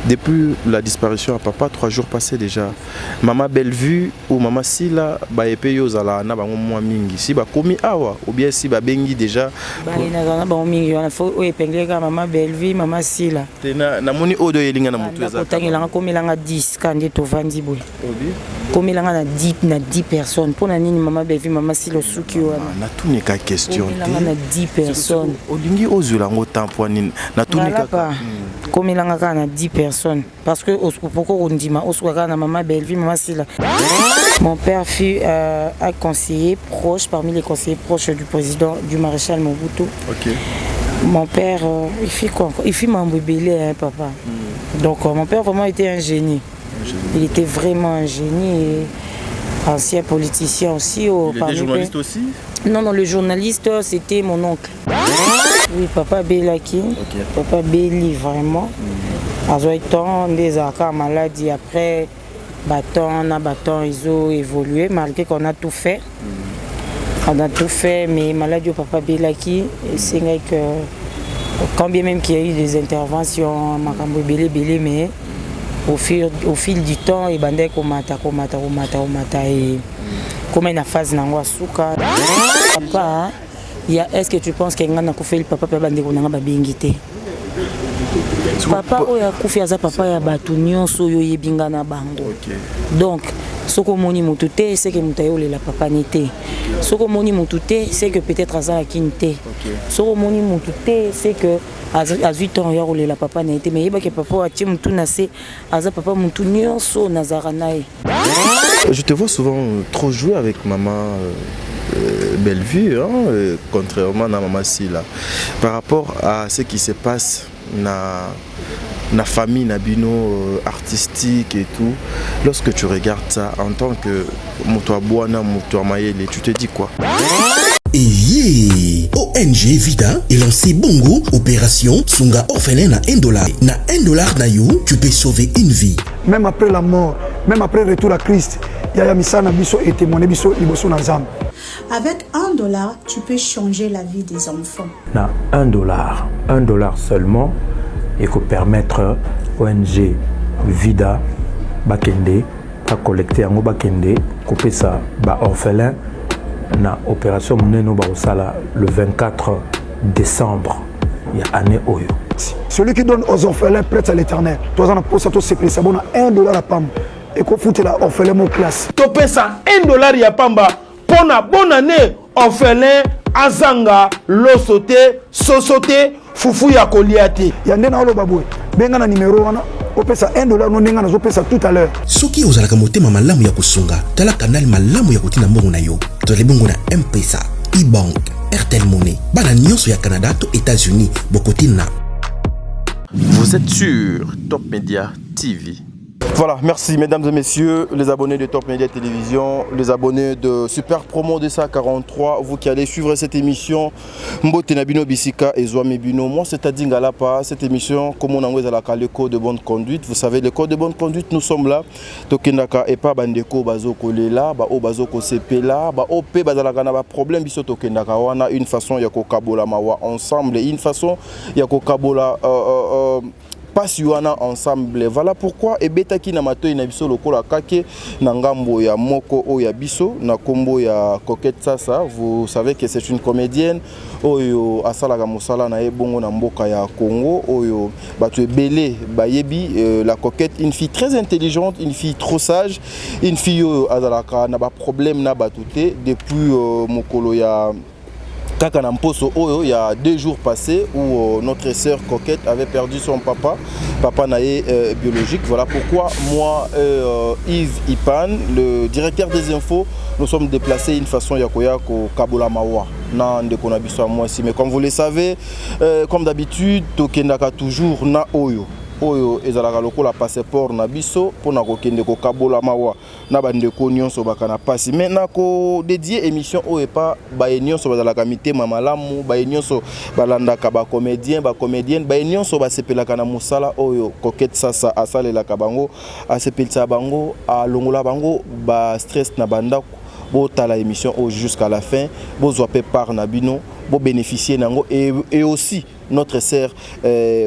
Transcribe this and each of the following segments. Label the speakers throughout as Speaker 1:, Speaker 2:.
Speaker 1: Depuis la disparition à papa, 3 jours passés déjà, maman Bellevue ou maman Sila, ba epé yozala na bango mwa mingi. Si ba komi awa ou bien si ba bengi déjà.
Speaker 2: Ba ina na bango mingi wana fo o epengele ka maman Bellevue, maman Sila.
Speaker 1: Tena na moni odo yelinga na mutu eza.
Speaker 2: Kotangela komi langa 10 kandi to vandi boy. Obi. Komi langa na 10 personnes. Pona nini maman Bellevue, maman Sila suki wana.
Speaker 1: Na tuni ka question.
Speaker 2: Komi langa na 10 personnes.
Speaker 1: Olingi ozula ngo tempo nini. Na tuni ka.
Speaker 2: Komi langa ka na 10 personnes. Parce que pourquoi on dit ma na maman Bellevue, maman Sila. Mon père fut un conseiller proche, parmi les conseillers proches du président, du maréchal Mobutu.
Speaker 1: Ok.
Speaker 2: Mon père, il fit quoi? Il fit m'embébélé, hein, papa. Donc mon père vraiment était un génie. Il était vraiment un génie. Et ancien politicien aussi.
Speaker 1: Il était journaliste aussi?
Speaker 2: Non, non, le journaliste, c'était mon oncle. Oui, papa Bellaki. Okay. Papa Belli, vraiment. Temps, des cas maladie après, bâton, ils ont évolué, malgré qu'on a tout fait. On a tout fait, mais maladie au papa Bellaki, c'est vrai que quand bien même qu'il y a eu des interventions, Makambo Belé, mais au fil du temps, il bandait komata, et comme une phase n'angwa souka. Papa, est-ce que tu penses qu'il y a un fait le papa bandé qu'on a bingité? Papa oya kufi aza papa ya batu nyonso yo yebinga na bango. Donc soko moni mutute c'est que mutayo la papa nité. Soko moni mutute c'est que peut-être aza la kinte. Soko moni mutute c'est que à 8 ans ya la papa nité mais yeba que papa a timu tu nase aza papa mutu nyonso nazaranae.
Speaker 1: Je te vois souvent trop jouer avec maman Bellevue, hein, contrairement à maman Sila. Par rapport à ce qui se passe na famille nabino artistique et tout, lorsque tu regardes ça en tant que Moutouabouana, Moutouamayele, tu te dis quoi?
Speaker 3: Et ONG Vida est lancé Bongo, opération Sunga orphelin na $1. Na $1 na yo, tu peux sauver une vie.
Speaker 4: Même après la mort, même après le retour à Christ, Yaya Misana Biso et témoigné Biso Liboso Nazam.
Speaker 5: Avec $1, tu peux changer la vie des enfants.
Speaker 6: Na $1 seulement, il faut permettre ONG Vida Bakende à collecter en Bakende, couper ça ba orphelin na opération Mneno Baosala le 24 décembre. Il y a année Oyo.
Speaker 4: Celui qui donne aux orphelins prête à l'éternel. Toi, on a posé tout ce prix, ça bon $1 à Pam. Et qu'on fout la orphelin mon classe.
Speaker 7: Topé ça $1 à Pamba. Pour la bonne année, orphelin, Azanga, Losote, Sosote, Foufou ya Koliate.
Speaker 4: Yandena olo baboué. Benga na numéro wana. Opesa $1 non nenga na zopesa tout à l'heure.
Speaker 3: Soki ozalaka motema malamu ya kusunga, tala kanal malamu ya kotina mbongo na yo. Tole bongo na M-Pesa, e-Bank, Airtel Money. Bana nyonso ya Canada to États-Unis, bokotina.
Speaker 1: Vous êtes sur Top Media TV. Voilà, merci mesdames et messieurs, les abonnés de Top Media Télévision, les abonnés de Super Promo de 43, vous qui allez suivre cette émission, Mbote Nabino Bisika et Zouame Bino. Moi, c'est Adi Ngalapa, cette émission, comme on a le code de bonne conduite. Vous savez, le code de bonne conduite, nous sommes là. Tokendaka et pas Bandeko Bazoko Lela, O Bazoko Sepela, OP Bazalagana, problème, Biso Tokendaka, on a une façon, Yako Kabola Mawa ensemble, et une façon, Yako Kabola. Pas ensemble. Voilà pourquoi et betaki na mato ina biso lokola kake na ngambo ya moko o ya biso na kombo ya Coquette Sasa. Vous savez que c'est une comédienne oyo asala musala na ebongo na mboka ya Congo oyo batu belé bayebi la Coquette, une fille très intelligente, une fille trop sage, une fille azalaka na ba problème na batute depuis mokolo ya Kakanamposo Oyo, il y a 2 jours passés où notre sœur Coquette avait perdu son papa naé biologique. Voilà pourquoi moi, Yves Ipan, le directeur des infos, nous sommes déplacés d'une façon Yakoyako Kabola Mawa. Mais comme vous le savez, comme d'habitude, Tokendaka toujours na Oyo. Oyo ezalaka lokola passeport na biso pona kokende ko Kabola Mawa na bandeko nyonso bakana pasi mais na ko dédier émission oyo pa ba nyonso bazalaka mitema malamu ba nyonso balandaka ba comédien ba comédienne ba nyonso basepelaka na musala oyo Coquette Sasa asalelaka bango asepelisa bango alongola bango ba stress na bandako botala émission jusqu'à la fin bozwa pe par na bino pour bénéficier nango et aussi notre sœur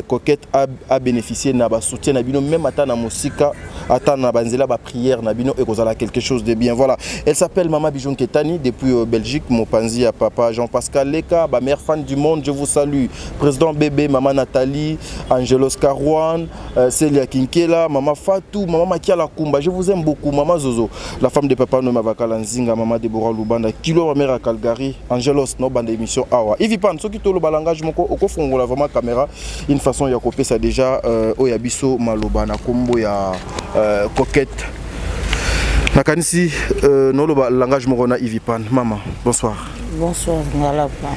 Speaker 1: Coquette a bénéficié de soutien nabino même à na musika ata na banzela ba prière nabino et kozala quelque chose de bien. Voilà, elle s'appelle Maman Bijoun Ketani depuis Belgique. Mon panzi à papa Jean-Pascal Leka, ma mère fan du monde, je vous salue. Président Bébé, maman Nathalie, Angelos Karouane, Célia Kinkela, maman Fatou, maman Makiala Kumba, je vous aime beaucoup. Maman Zozo, la femme de papa Noma Vakalanzinga, maman Deborah Lubanda, Kilo ma mère à Calgary, Angelos no bande émission Awa. Ivi Pan, ce qui te le balangage moko oko fongola vraiment caméra, une façon ya copier ça déjà Oyabiso Maloba na kombo ya Coquette. Nakanisi no le langage morona Ivi Pan. Maman, bonsoir.
Speaker 2: Bonsoir, Ngalapa.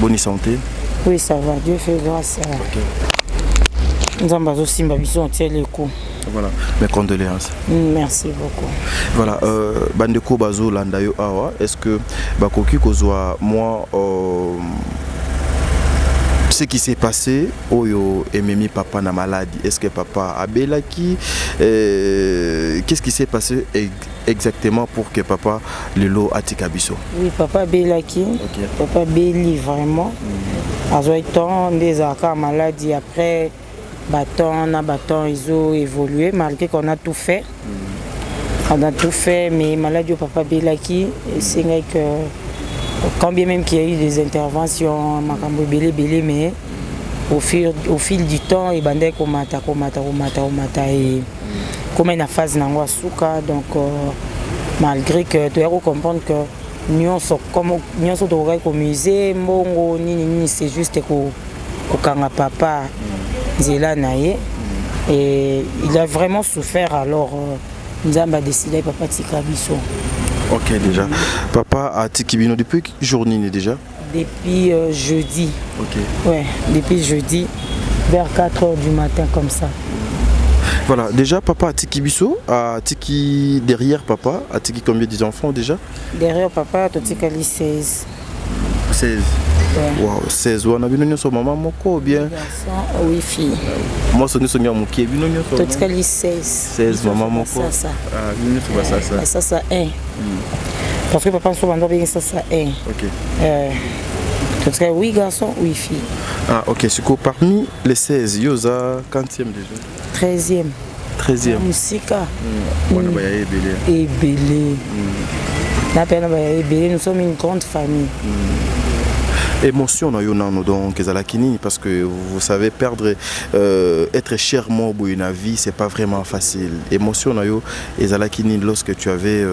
Speaker 1: Bonne santé.
Speaker 2: Oui, ça va, Dieu fait grâce. Nous avons aussi ma vision entière les coups.
Speaker 1: Voilà, mes condoléances.
Speaker 2: Merci beaucoup.
Speaker 1: Voilà, Bandeko Bazo Landayo Awa, est-ce que Bakoki Kozwa, moi, ce qui s'est passé, Oyo et Mimi papa na maladie, est-ce que papa a belaki, qu'est-ce qui s'est passé exactement pour que papa Lelo Atikabiso?
Speaker 2: Oui, papa belaki, papa beli vraiment. Azoiton des accords maladie après. Bâton, ils ont évolué malgré qu'on a tout fait. On a tout fait, mais maladie au papa Belaki, c'est vrai que quand bien même qu'il y a eu des interventions, mais au fil du temps, il bandait komata et comme une phase n'angwa souka, donc malgré que tu as comprendre que nous sommes au musée, c'est juste que papa et il a vraiment souffert, alors nous avons décidé papa Tikabiso.
Speaker 1: Ok, déjà. Papa a Tikibino depuis quelle journée déjà?
Speaker 2: Depuis jeudi.
Speaker 1: Ok.
Speaker 2: Ouais, depuis jeudi, vers 4h du matin comme ça.
Speaker 1: Voilà, déjà papa a Tikibiso, a Tiki derrière papa, a Tiki combien d'enfants déjà?
Speaker 2: Derrière papa, tu Tikali 16.
Speaker 1: 16. Wow, 16 ans, on a vu son maman moko bien.
Speaker 2: Oui, fille.
Speaker 1: Moi, c'est nous sommes moqués.
Speaker 2: Tu as 16.
Speaker 1: 16 maman moko.
Speaker 2: Ça.
Speaker 1: Ah, nous sommes ça.
Speaker 2: Ça 1. Parce que papa nous bien ça 1.
Speaker 1: Ok.
Speaker 2: Tu as 8 garçons, 8 filles.
Speaker 1: Ah, ok. C'est quoi parmi les 16, Yosa, 40e déjà?
Speaker 2: 13e.
Speaker 1: 13e.
Speaker 2: Musika.
Speaker 1: On a belé.
Speaker 2: Et belé. Nous sommes une grande famille.
Speaker 1: Émotion donc parce que vous savez perdre être chèrement pour une vie c'est pas vraiment facile. Émotion lorsque tu avais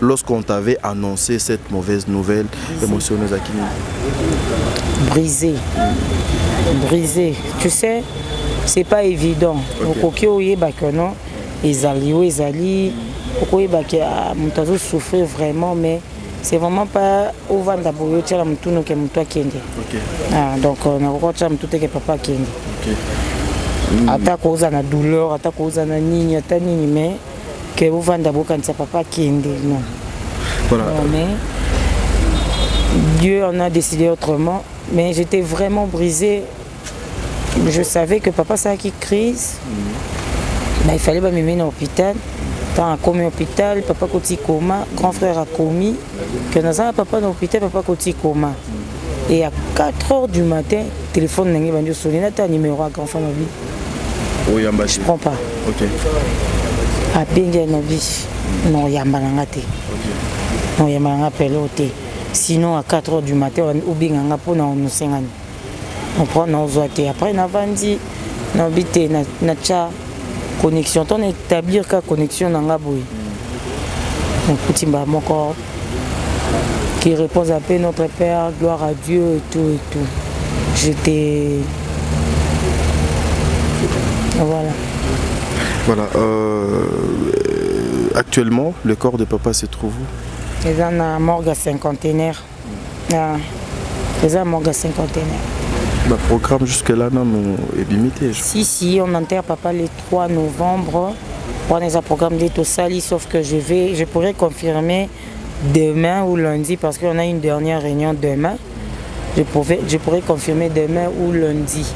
Speaker 1: lorsqu'on t'avait annoncé cette mauvaise nouvelle, émotion
Speaker 2: brisé. Tu sais, c'est pas évident. Souffrir vraiment, mais c'est vraiment pas au vent d'abord que nous donc on a que papa kende. Ata cause na douleur, ata cause na nini, mais que au vent d'abord quand papa kende non.
Speaker 1: Voilà.
Speaker 2: Mais Dieu en a décidé autrement, mais j'étais vraiment brisée. Je savais que papa ça qui crise. Il fallait me mettre à l'hôpital. Quand a commis hôpital, papa côté coma, grand frère a commis, que nous avons papa dans l'hôpital, papa côté coma. Et à 4h du matin, téléphone n'a pas sonné, tu as un numéro à grand frère ma vie.
Speaker 1: Oui, je
Speaker 2: ne prends pas.
Speaker 1: Ok.
Speaker 2: À Bengue Nobi, non, il y a un balangate. Non, il y a un pelote. Sinon, à 4h du matin, on a un peu de 50. On prend nos zoatés. Après, on a vendu, on a habité, on a connexion, on établir la connexion dans la bouille. Un petit mon corps qui repose à paix notre Père, gloire à Dieu et tout. J'étais. Voilà.
Speaker 1: Voilà. Actuellement, le corps de papa se trouve où?
Speaker 2: Il est dans la morgue cinquantenaire. Il est dans la morgue cinquantenaire.
Speaker 1: Le programme jusque-là est limité.
Speaker 2: Si, on enterre papa le 3 novembre. On a un programme de tout ça, sauf que je pourrais confirmer demain ou lundi parce qu'on a une dernière réunion demain. Je pourrais confirmer demain ou lundi.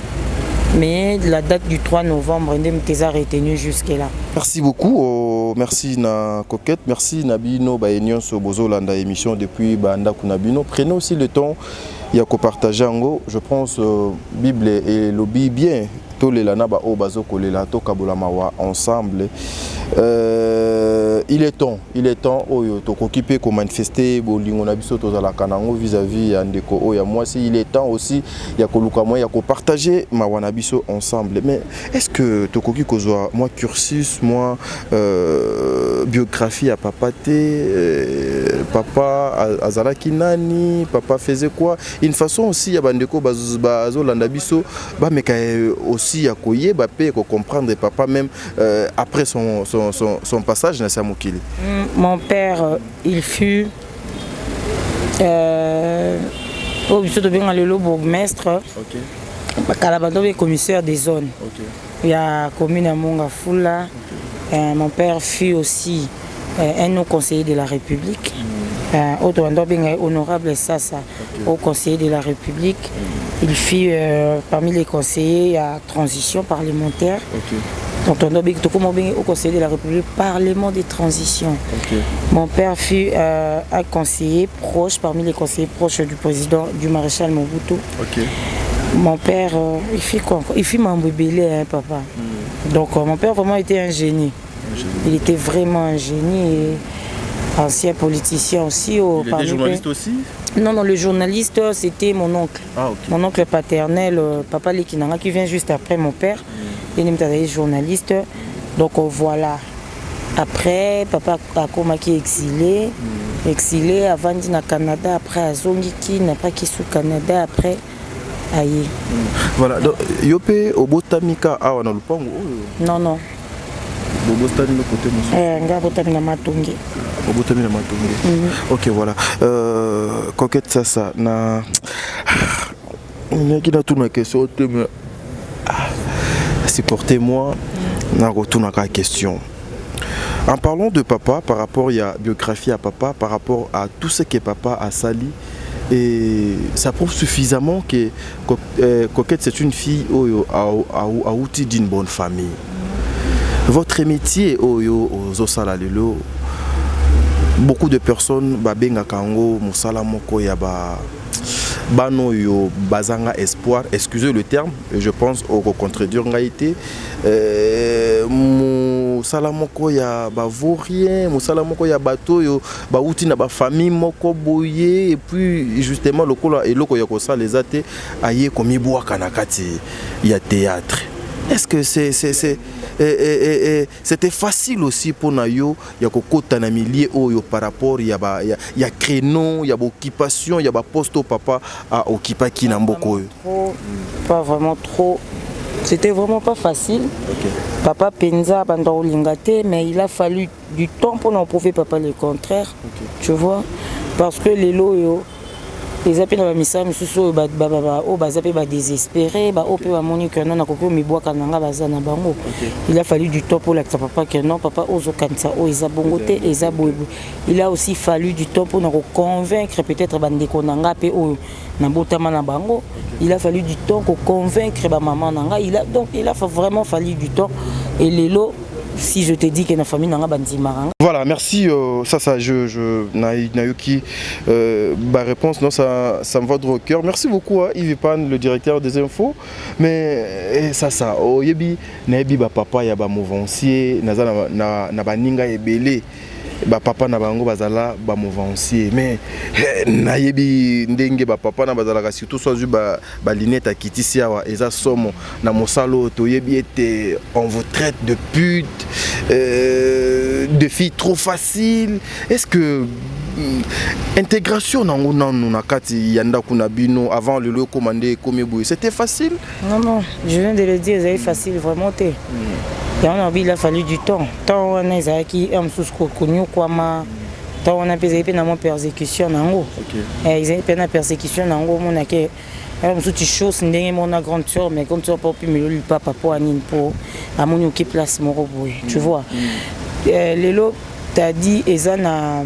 Speaker 2: Mais la date du 3 novembre, on a retenu jusque-là.
Speaker 1: Merci beaucoup. Merci na Coquette. Merci Nabino Baenyon Sobozo Landa émission depuis Banda Kunabino. Prenez aussi le temps. Il y a qu'au partager en je pense Bible et lobby bien. Tous les lana ba obazo kolela to kabola mawa ensemble. Il est temps oyo to occupé ko manifester bolingo na biso to za kanango vis-à-vis ya ndeko oya moi si il est temps aussi ya ko luka moi ya ko partager mawana biso ensemble. Mais est-ce que to koki kozwa moi cursus moi biographie à papa papa azalaki nani, papa faisait quoi? Une façon aussi ya bandeko bazo landa biso ba meka aussi à koye ba pe ko comprendre papa même après son passage dans Samokili.
Speaker 2: Mon père il fut au biso de bien le bourgmestre. OK. Kalabando est commissaire des zones. OK. Il y a commune à Mongafula. Mon père fut aussi un haut conseiller de la République. Honorable Sassa, au conseiller de la République. Il fut parmi les conseillers à transition parlementaire. Donc on a au conseiller de la République, Parlement des transitions. Mon père fut un conseiller proche, parmi les conseillers proches du président, du maréchal Mobutu. Mon père, il fit quoi? Il fit m'embébélé, papa. Donc mon père vraiment était un génie. Il était vraiment un génie. Et ancien politicien aussi.
Speaker 1: Il était journaliste aussi?
Speaker 2: Non, le journaliste, c'était mon oncle.
Speaker 1: Ah, okay.
Speaker 2: Mon oncle paternel, papa Lekinanga, qui vient juste après mon père. Il est journaliste. Donc voilà. Après, papa Akomaki exilé. Exilé avant d'être au Canada. Après, à Zongiki, n'a pas quitté le Canada. Après, aïe.
Speaker 1: Voilà. Donc, Yopé, au Botamika, à Wanalupango? Non. Ok, voilà. Coquette, ça na. Qui n'a tout ma question. Supportez-moi. Na retourne à la question. En parlant de papa, par rapport à la biographie à papa, par rapport à tout ce que papa a sali, et ça prouve suffisamment que Coquette c'est une fille à outil d'une bonne famille. Votre métier aux Osalalelo, beaucoup de personnes babenga kango musala moko ya bano yo bazanga espoir, excusez le terme, je pense au contredire ngaité musala moko ya vaurien, musala moko ya bato yo bauti na ba famille moko boye et puis justement lokola eloko ya ko sala les até aye komi bwa kanakati ya théâtre. Est-ce que c'était facile aussi pour Nayo, il y a kokota na milieu oyo par rapport il y a créneau, il y a occupation, il y a poste au papa à occuper qui na mboko.
Speaker 2: Pas vraiment trop. C'était vraiment pas facile. Papa penza bando lingate, mais il a fallu du temps pour n'en prouver papa le contraire. Tu vois, parce que les loyo les appels à misa mususu ba désespéré ba ope ba moni que non akoko mibwa kananga bazana bango. Il a fallu du temps pour la papa que non papa ozo kansa o ezabongote ezabwebu. Il a aussi fallu du temps pour nous convaincre peut-être bandeko nanga pe o na botama na bango. Il a fallu du temps pour convaincre ba maman nanga. Il a vraiment fallu du temps et les lots. Si je te dis que la famille n'a pas de marang.
Speaker 1: Voilà, merci. Ça, Nayoki, ma réponse, non, ça me va droit au cœur. Merci beaucoup, hein, Yves Pan, le directeur des infos. Mais ça, au yebi, naebi ba papa ya ba mouvancier, na ba ninga ebele. Ba papa na bango bazala ba mouvancier. Mais naebi ndenge ba papa na bazala surtout soit ba linette akitisi awa eza somo na mosalo to yebi était on vous traite de pute, de filles trop faciles. Est-ce que intégration na kati yanda kuna bino avant le commandé komeboué c'était facile?
Speaker 2: Non, je viens de le dire, c'est facile vraiment té. Il a fallu du temps. Tant on a qui aiment sous connu quoi ma tant on a pesé peine à persécution nango. Ils ont peine à persécution nango mon que alors sous chose ndenge mon grande sœur mais comme tu pas pu me lui papa pour anine pour à mon qui place mon robot. Tu vois. Lelo t'as dit ezana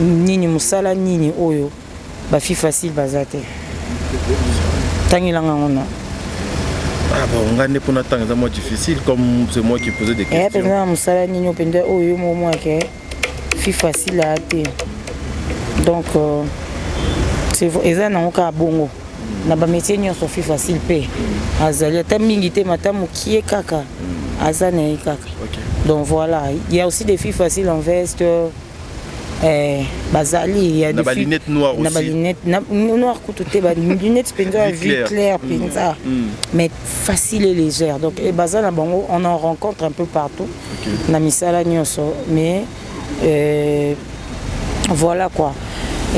Speaker 2: nini musala nini oyo ba fi facile bazate. Tangilanga on a
Speaker 1: Ah bon, on gagne pour notre temps, c'est moins difficile, comme c'est moi qui posais des questions.
Speaker 2: Et pendant mon salaire, nous pendant au moment que c'est facile à acheter. Donc c'est ça n'a aucun bon. Na ba métier nous sont facile payer. Azali ta mingité matamu qui est kaka. Azana est kaka. Donc voilà, il y a aussi des filles faciles en veste. Bazali, il y a des filles.
Speaker 1: Lunettes noires aussi.
Speaker 2: Na lunettes noires couteté, lunettes pendant à vue claire, pinza. Mais facile et légère. Donc et bazala bon, on en rencontre un peu partout. Na misala nyonso, mais voilà quoi.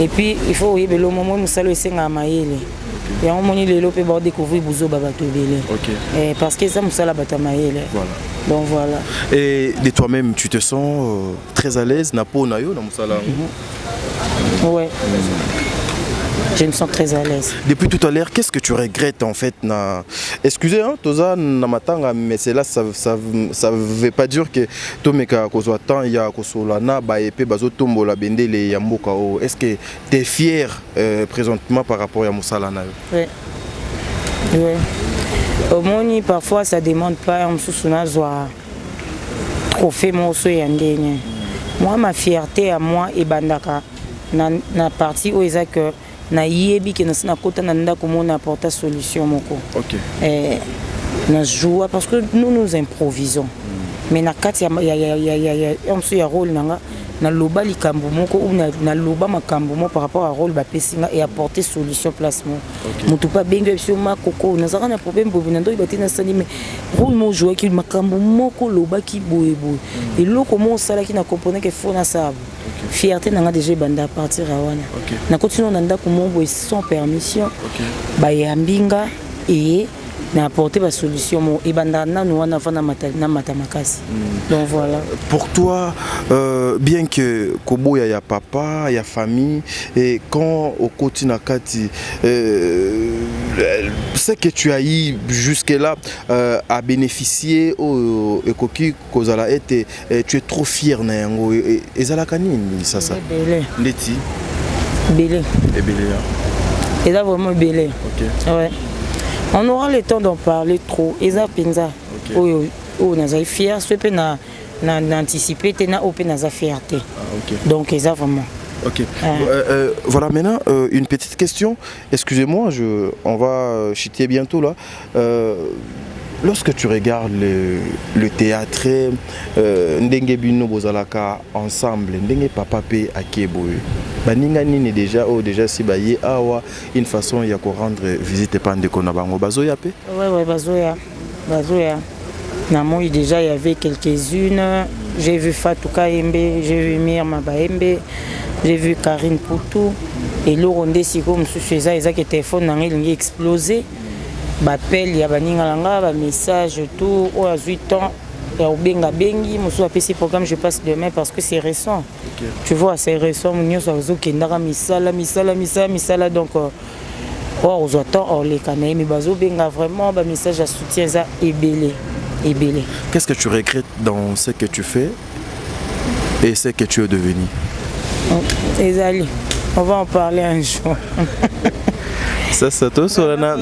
Speaker 2: Et puis il faut oui, le moment où ça le senga maïle. Et on moni les lopé pour découvrir Bouzo Babato Belé. Parce que ça moussa la batamaïle. Voilà. Donc voilà.
Speaker 1: Et de toi-même, tu te sens très à l'aise Napo Nayo dans Moussala?
Speaker 2: Ouais. Je me sens très à l'aise.
Speaker 1: Depuis tout à l'heure, qu'est-ce que tu regrettes en fait Excusez, hein, Toza Namatanga, mais c'est là, ça veut pas dire que Tomeka Kozwatan, il y a Kosolana, Baepe, Bazo Tombo, la Bendele, Yamboka. Est-ce que tu es fier présentement par rapport à Moussala?
Speaker 2: Oui. Oui. Au moins, parfois, ça ne demande pas un soussouna trophée Mosso et Andéne. Moi, ma fierté à moi et Bandaka, na partie où ils que na yebi que na kota na ndako mona apporter solution moko. OK. Na joue parce que nous improvisons. Mais na kati ya rôle nanga na loba likambo moko ou na loba makambo moko par rapport à rôle ba pesinga et apporter solution placement. Mutu pa benga sur ma koko na zaka na problème bobu na ndo ibati na sani mais rôle mo jouer ki makambo moko loba ki boye. Et loko mo sala ki na comprendre que faut na sabo. Fierté n'a déjà banda à partir à wana. Na continue nanda comment sans permission. Ba yambinga et na apporter la solution mo et banda na nous wana fana matamakasi. Donc voilà.
Speaker 1: Pour toi bien que Kobo y a papa, il y a famille et quand au quotidien kati ce que tu as eu jusque là à bénéficier au ekoki kozala été tu es trop fier na yango ezala kanini ça Leti
Speaker 2: belé
Speaker 1: et belé
Speaker 2: et là vraiment belé. OK. Ouais. On aura le temps d'en parler trop. Eza penza. Oh naza fier, ce pe na anticiper tena open naza fierté. Donc eza vraiment.
Speaker 1: OK. Voilà maintenant une petite question. Excusez-moi, on va chiter bientôt là. Lorsque tu regardes le théâtre, ndenge bino bozalaka ensemble, ndenge papa pe akeboye. Baninga nini déjà si baye awa une façon ya ko rendre visite pande ko na bango bazoya pe?
Speaker 2: Ouais bazoya. Namoi déjà il y avait quelques-unes. J'ai vu Fatou Kaembe, j'ai vu Mirma Baembe, j'ai vu Karine Poutou et Loronde Siko Msusheza ezaki téléphone na ngi explosé. Bappel ya baninga langa ba message tout au 8 ans ya obenga bengi musu apesi programme je passe demain parce que c'est récent. Tu vois c'est récent munyo ça zo kendaka misala donc aux autant les canaux mais bazo benga vraiment ba message à soutien ça ebelé.
Speaker 1: Qu'est-ce que tu regrettes dans ce que tu fais et ce que tu es devenu?
Speaker 2: Ezali, on va en parler un jour.
Speaker 1: Ça tout sur la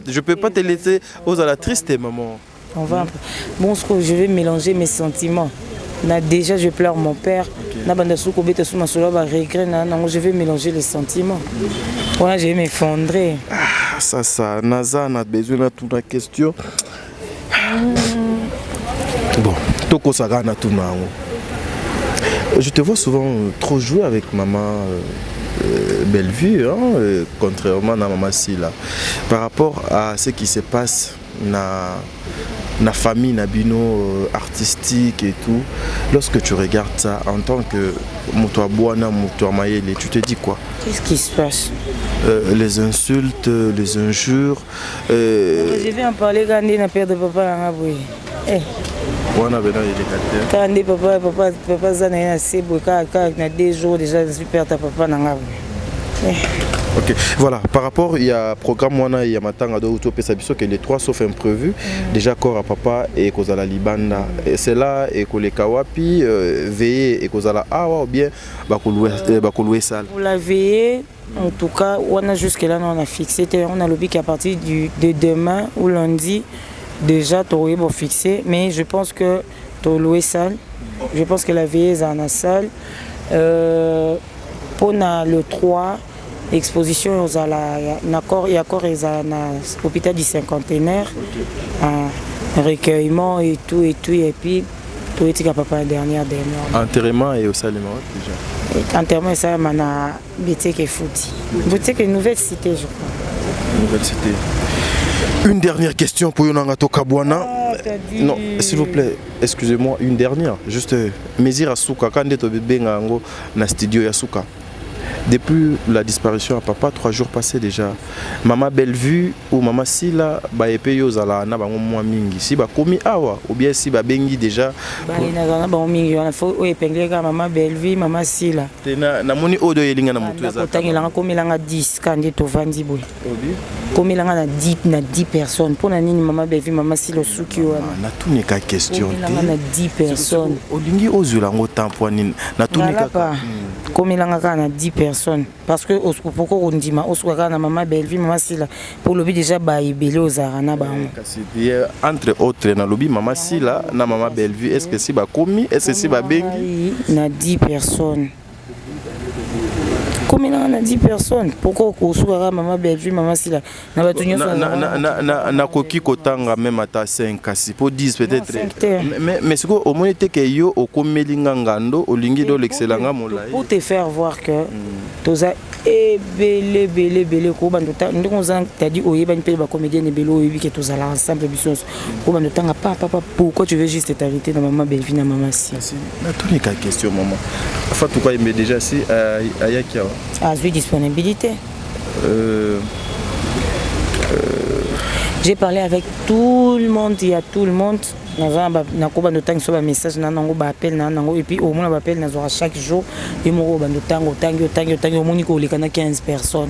Speaker 1: je peux pas te laisser aux à la triste maman.
Speaker 2: On va bon ce que je vais mélanger mes sentiments. Déjà je pleure mon père. Je vais mélanger les sentiments. Voilà, je vais m'effondrer.
Speaker 1: Ça Naza a besoin de toute la question. Bon, Toko Sagana tout. Je te vois souvent trop jouer avec maman Bellevue, hein, contrairement à maman Silla. Par rapport à ce qui se passe na famille, na bino artistique et tout, lorsque tu regardes ça en tant que Moutouabouana, Moutouamayele, tu te dis quoi?
Speaker 2: Qu'est-ce qui se passe?
Speaker 1: Les insultes, les injures.
Speaker 2: Je vais en parler quand on a père de papa. Quand papa Zana c'est beau, quand 2 jours déjà je perds ta papa.
Speaker 1: Ok, voilà, par rapport, il y a un programme il y a Matanga de Autopesabiso que les 3 sauf imprévus, déjà corps à papa et Kozala Libanda. Et c'est là, et que les Kawapi, veiller et Kozala Awa ou bien Bakoloué Sal.
Speaker 2: Pour la veiller, en tout cas, on a jusque-là, on a fixé, on a lobby qu'à partir de demain ou lundi, déjà, tu aurais fixé, mais je pense que tu as loué salle, je pense que la veille est en la salle. Pour le 3, exposition il y a encore l'hôpital du cinquantenaire, recueillement et tout et puis tout est papa dernière
Speaker 1: enterrement et au Salima déjà
Speaker 2: enterrement ça mana boutique et fouti boutique nouvelle cité je crois
Speaker 1: nouvelle cité. Une dernière question pour Yonangato Kabwana. Non, s'il vous plaît, excusez-moi, une dernière. Juste, Mesir Asuka, quand on est bébé dans le studio Yasuka. Depuis la disparition à papa, 3 jours passés déjà. Maman Bellevue ou maman Sila, ba epé yo zala na bango mwa mingi. Si ba komi awa ou bien si ba bengi déjà.
Speaker 2: Ba ina zala bango mingi, on faut o epengler ka maman Bellevue, maman Sila.
Speaker 1: Na moni odo yelinga na mutu eza.
Speaker 2: Kotangela komi langa 10 kandi to vandi boy. Komi langa na 10 personnes. Pour na nini maman Bellevue, maman Sila suki wana.
Speaker 1: Na tout n'est qu'à question.
Speaker 2: Komi langa na 10 personnes.
Speaker 1: Olingi ozula ngo tempo nini. Na tout n'est qu'à.
Speaker 2: Komi langa na 10 personnes. Parce que pourquoi on dit ma oswaka na maman Bellevue maman Sila pour le déjà ba ibele aux arana ba
Speaker 1: entre autres na lobby maman Sila na maman Bellevue est-ce que si ba komi est-ce que si ba bengi
Speaker 2: na 10 personnes comme il a 10 personnes pourquoi oswaka maman Bellevue maman Sila na ba tunyo
Speaker 1: na koki kotanga même ata 5 kasi pour 10 peut-être mais c'est au moins était que yo okomelinga ngando olingi do l'excellanga molai
Speaker 2: pour te faire voir que toza belé ko bandota ndiko zan tadi oyeba ni pe ba comédienne belo oyebi que toza la ensemble bisos ko bandota nga papa pourquoi tu veux juste t'arrêter dans maman Bellevue na maman Sila
Speaker 1: na tout n'est qu'à question maman enfin tout quoi mais déjà si ayaki
Speaker 2: à disponibilité. J'ai parlé avec tout le monde, il y a tout le monde. Un message, et puis au moins on appelle chaque jour. Il y a 15 personnes,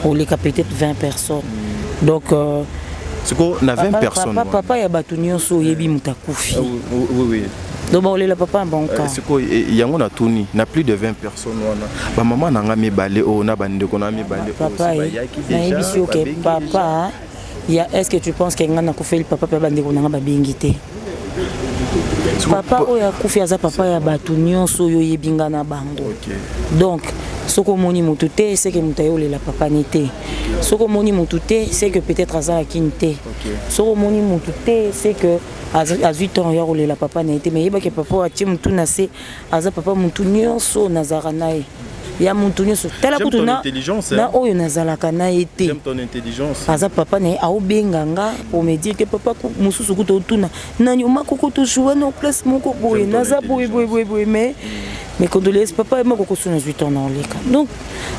Speaker 2: peut-être 20 personnes. Donc,
Speaker 1: c'est quoi, on a 20 personnes.
Speaker 2: Papa, il y a battu sur Yebi Moutakufi.
Speaker 1: Oui.
Speaker 2: Donc on est papa bon cas.
Speaker 1: C'est quoi il y a on a tourné, n'a plus de 20 personnes ba maman n'a mis balé au na bande qu'on a mis balé
Speaker 2: papa papa il y a est-ce que tu penses que ngana ko fait le papa bande qu'on a ba bingité papa oya kufi aza papa ya batu nyonso yo yebinga na bango. Donc soko moni mutute c'est que mutayo la papa nité soko moni mutute c'est que peut-être aza la kinte soko moni mutute c'est que à 8 ans il y a la papa n'a été mais il y a que papa a tué mutu nase aza papa mutu nyonso nazaranae ya mutu nyonso tala kutuna na oyo nazalaka na été
Speaker 1: j'aime ton intelligence
Speaker 2: aza papa na a obenganga pour me dire que papa mususu kuto tuna na nyuma kokoto jouer no place moko boye naza boye mais condoléances papa et moi koko sur 8 ans dans les cas. Donc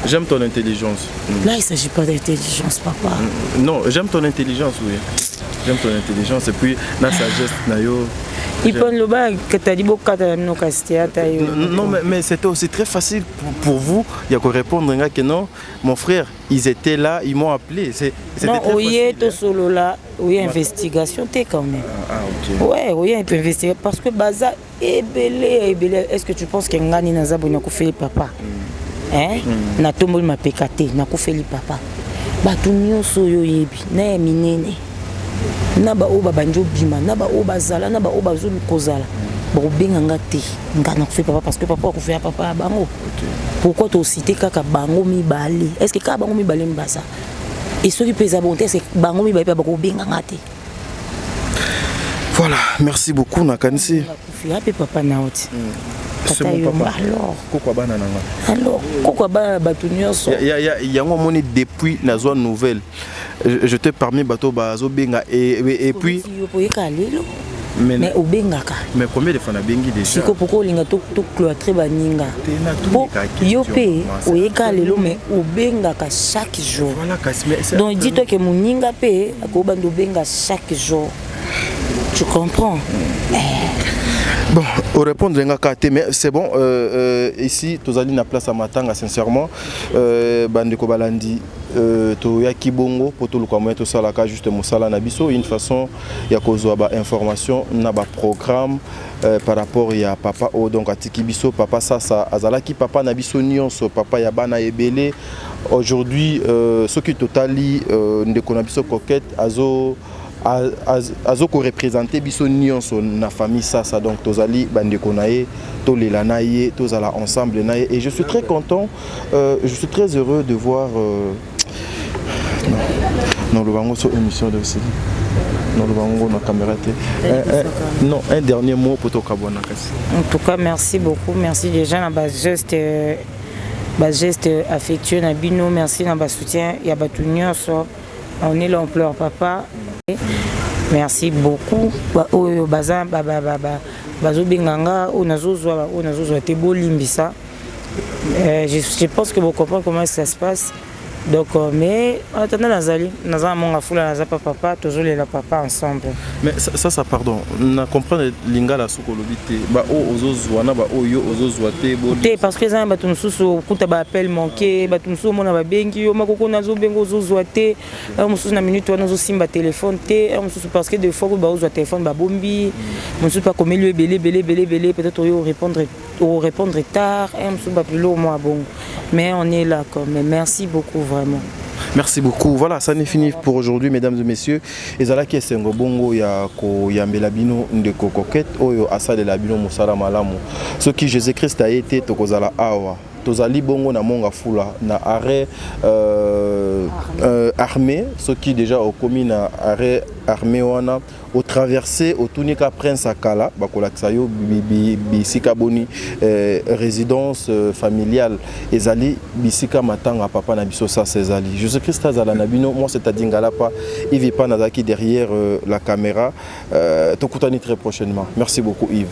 Speaker 1: j'aime ton intelligence.
Speaker 2: Là il s'agit pas d'intelligence papa.
Speaker 1: Non, j'aime ton intelligence oui. J'aime ton intelligence et puis la sagesse nayo.
Speaker 2: Il prend le bas que tu as dit beaucoup de nos
Speaker 1: non mais c'était aussi très facile pour vous, il y a qu'à répondre que non, mon frère, ils étaient là, ils m'ont appelé. C'était
Speaker 2: non,
Speaker 1: très facile.
Speaker 2: Non, solo là, oui, investigation t'es quand même.
Speaker 1: OK.
Speaker 2: Ouais, oui, un peu investiguer parce que baza est belé. Est-ce que tu penses que ngani nazabu na fait le papa? Hein? Na tombo ma pékaté, na fait le papa. Ba tout nyonso yo yebi, na minene. Naba oba banjo bima naba oba zala naba oba zulu kozala bon benganga te ngana fait papa parce que papa ko fait papa bango. Pourquoi tu cité kaka bango mi balé est-ce que ka bango mi balé mbasa et ceux qui pèsent bonté c'est bango mi balé pas ko benganga te.
Speaker 1: Voilà, merci beaucoup Nakanisi.
Speaker 2: Fait papa naoti.
Speaker 1: C'est mon papa.
Speaker 2: Alors
Speaker 1: pourquoi bana nanga
Speaker 2: alors pourquoi ba batunyo so
Speaker 1: il y a un depuis la zone nouvelle je te parmi bateau bazo benga et puis
Speaker 2: mais au bengaka
Speaker 1: mais combien de fois na bengi déjà
Speaker 2: siko pourquoi linga to cloître baninga yo pe oyeka lelo mais au bengaka chaque jour donc dis-toi que moninga pe akoba ndo benga chaque jour tu comprends.
Speaker 1: Bon, au répondre mais c'est bon. Ici, Tozali na place à Matanga, sincèrement. Bandeko Balandi, Toya Kibongo, Potolo Kwamoye, tout ça, là, juste Moussala Nabiso, une façon, il y a quoi information, n'a pas programme par rapport à papa, donc à Tikibiso, papa Sasa, Azalaki, papa Nabiso Nyonso, papa Yabana Ebele. Aujourd'hui, ce qui totali, Ndeko Nabiso Coquette, Azo ko représenter biso nyonso na famille ça donc tozali bandeko nae tolela nae tozala ensemble nae et je suis très content je suis très heureux de voir non le bango sur émission de aussi non le bango na caméra non un dernier mot pour toi Kabona kasi.
Speaker 2: En tout cas merci beaucoup, merci déjà na bas geste affectueux na bino, merci na bas soutien ya batu nyonso. On est l'ampleur papa. Merci beaucoup. Baza bazo benganga onazozwa te bolimbisa. Je pense que vous comprenez comment ça se passe. Donc mais attendez nazali naza monga fula naza papa toujours les papa ensemble.
Speaker 1: Mais ça pardon, na comprendre lingala sokolobité ba o ozozwana ba o yo ozozwate
Speaker 2: bon. Parce que ça ba tunsusu kuta ba appel manqué, ba tunsusu mona ba bengi yo makoko nazo bengo ozozwate, mususu na minute wana ozosimba téléphone te, mususu parce que des fois ba ozwa téléphone ba bombi, mususu pas comme lui belé peut-être yo répondre tard, mususu ba plus lourd moi bon. Mais on est là quand même. Merci beaucoup vraiment.
Speaker 1: Merci beaucoup. Voilà, ça n'est fini pour aujourd'hui, mesdames et messieurs. Ezalaki esengo bongo ya ko yambela bino ndeko coquette oyo asale la bino musala malamu. Ce qui Jésus-Christ a été tokozala awa. Tozali bongo na monga fula na arrêt armé, ce qui déjà au commis na arrêt armé wana au traversé au tunika prince akala bakolaksayo bisika boni résidence familiale ezali bisika matanga papa na biso ça ezali Jésus-Christ azala na bino moi c'est à Dingalapa il vit pas nazaki derrière la caméra tokutani très prochainement. Merci beaucoup Yves.